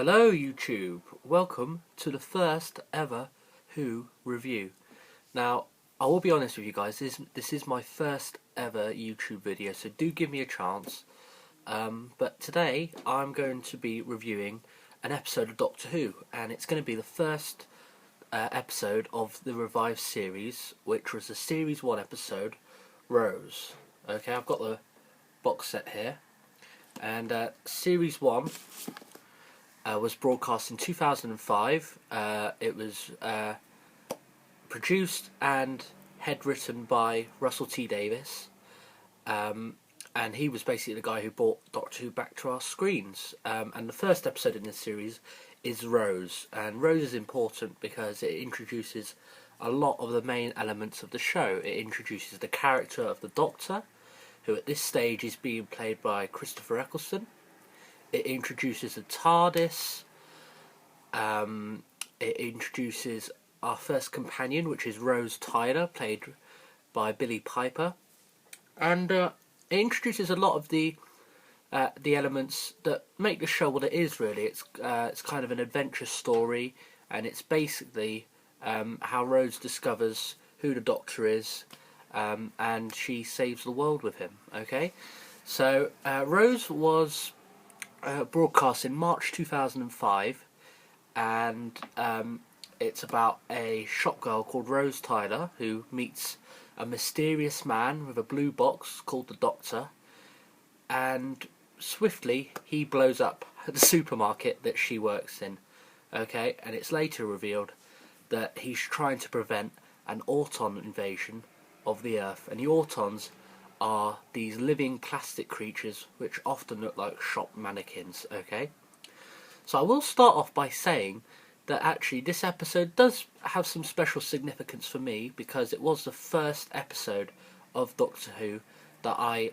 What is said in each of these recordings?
Hello YouTube, welcome to the first ever Who review. Now, I will be honest with you guys, this is my first ever YouTube video, so do give me a chance. But today I'm going to be reviewing an episode of Doctor Who, and it's going to be the first episode of the Revived series, which was the Series 1 episode, Rose. Okay, I've got the box set here, and Series 1 was broadcast in 2005. It was produced and head written by Russell T Davies, and he was basically the guy who brought Doctor Who back to our screens. And the first episode in this series is Rose, and Rose is important because it introduces a lot of the main elements of the show. It introduces the character of the Doctor, who at this stage is being played by Christopher Eccleston. It introduces the TARDIS. It introduces our first companion, which is Rose Tyler, played by Billie Piper, and it introduces a lot of the elements that make the show what it is. Really, it's kind of an adventure story, and it's basically how Rose discovers who the Doctor is, and she saves the world with him. Okay, so Rose was broadcast in March 2005, and it's about a shop girl called Rose Tyler who meets a mysterious man with a blue box called the Doctor, and swiftly he blows up the supermarket that she works in. Okay, and it's later revealed that he's trying to prevent an Auton invasion of the Earth, and the Autons are these living plastic creatures which often look like shop mannequins. Okay, so I will start off by saying that actually this episode does have some special significance for me, because it was the first episode of Doctor Who that I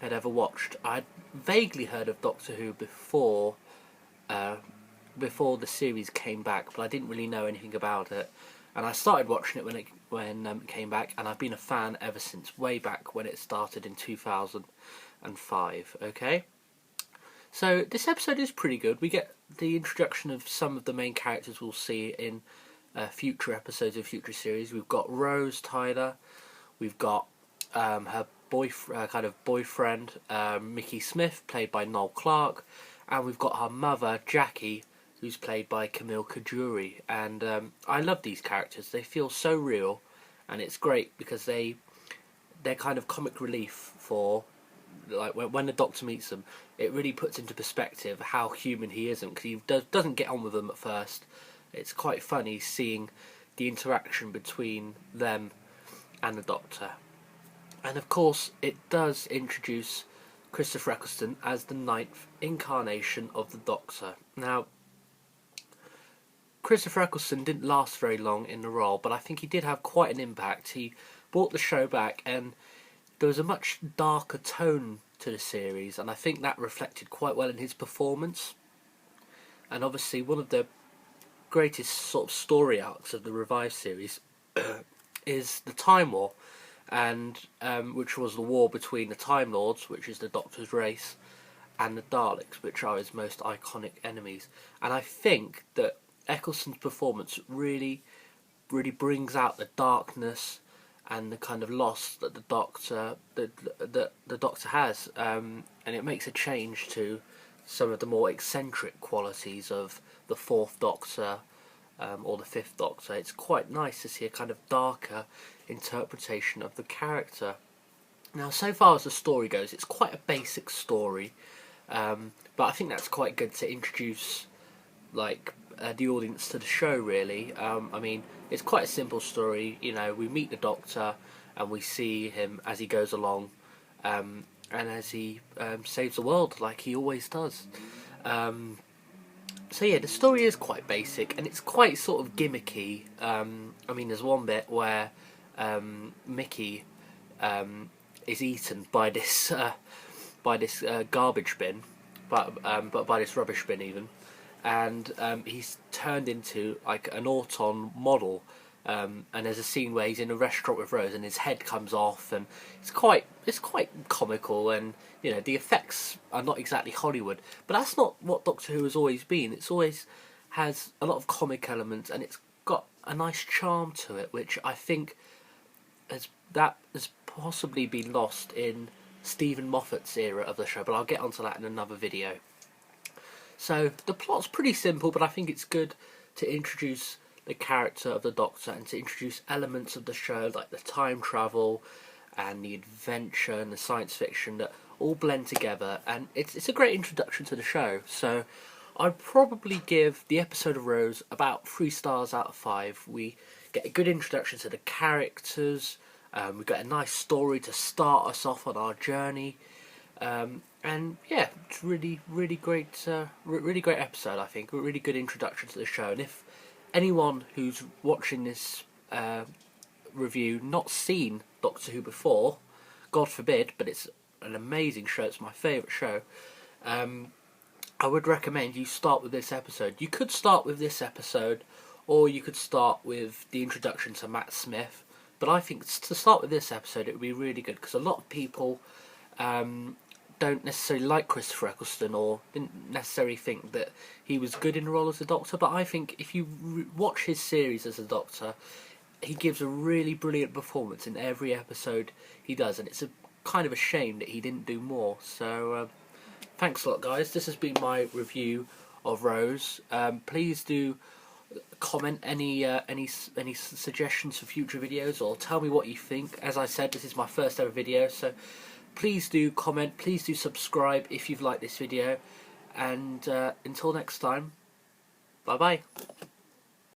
had ever watched. I'd vaguely heard of Doctor Who before the series came back, but I didn't really know anything about it. And I started watching it when it came back, and I've been a fan ever since, way back when it started in 2005. Okay, so this episode is pretty good. We get the introduction of some of the main characters we'll see in future episodes of future series. We've got Rose Tyler, we've got her boyfriend Mickey Smith, played by Noel Clarke, and we've got her mother Jackie, who's played by Camille Coduri. And I love these characters. They feel so real, and it's great because they're kind of comic relief for, like, when the Doctor meets them. It really puts into perspective how human he isn't, because he doesn't get on with them at first. It's quite funny seeing the interaction between them and the Doctor. And of course it does introduce Christopher Eccleston as the 9th incarnation of the Doctor. Now, Christopher Eccleston didn't last very long in the role, but I think he did have quite an impact. He brought the show back, and there was a much darker tone to the series, and I think that reflected quite well in his performance. And obviously one of the greatest sort of story arcs of the Revived series is the Time War, and which was the war between the Time Lords, which is the Doctor's race, and the Daleks, which are his most iconic enemies. And I think that Eccleston's performance really brings out the darkness and the kind of loss that the Doctor has, and it makes a change to some of the more eccentric qualities of the 4th Doctor or the 5th Doctor. It's quite nice to see a kind of darker interpretation of the character. Now, so far as the story goes, it's quite a basic story, but I think that's quite good to introduce, like, the audience to the show, really. I mean, it's quite a simple story. You know, we meet the Doctor and we see him as he goes along, and as he saves the world like he always does. So yeah, the story is quite basic, and it's quite sort of gimmicky. I mean, there's one bit where Mickey is eaten by this garbage bin, but by this rubbish bin even. And he's turned into like an Auton model, And there's a scene where he's in a restaurant with Rose and his head comes off, and it's quite comical, and you know the effects are not exactly Hollywood, but that's not what Doctor Who has always been. It's always has a lot of comic elements, and it's got a nice charm to it, which I think has possibly been lost in Stephen Moffat's era of the show, but I'll get onto that in another video. So the plot's pretty simple, but I think it's good to introduce the character of the Doctor and to introduce elements of the show like the time travel and the adventure and the science fiction that all blend together, and it's a great introduction to the show. So I'd probably give the episode of Rose about 3 stars out of 5. We get a good introduction to the characters, we get a nice story to start us off on our journey, and yeah, it's really great, really great episode. I think a really good introduction to the show. And if anyone who's watching this review not seen Doctor Who before, God forbid, but it's an amazing show, it's my favourite show, I would recommend you start with this episode. You could start with this episode, or you could start with the introduction to Matt Smith, but I think to start with this episode it would be really good, because a lot of people don't necessarily like Christopher Eccleston or didn't necessarily think that he was good in the role as the Doctor, but I think if you watch his series as a Doctor, he gives a really brilliant performance in every episode he does, and it's a kind of a shame that he didn't do more. So thanks a lot, guys. This has been my review of Rose. Please do comment any suggestions for future videos, or tell me what you think. As I said, this is my first ever video, so please do comment, please do subscribe if you've liked this video, and until next time, bye bye.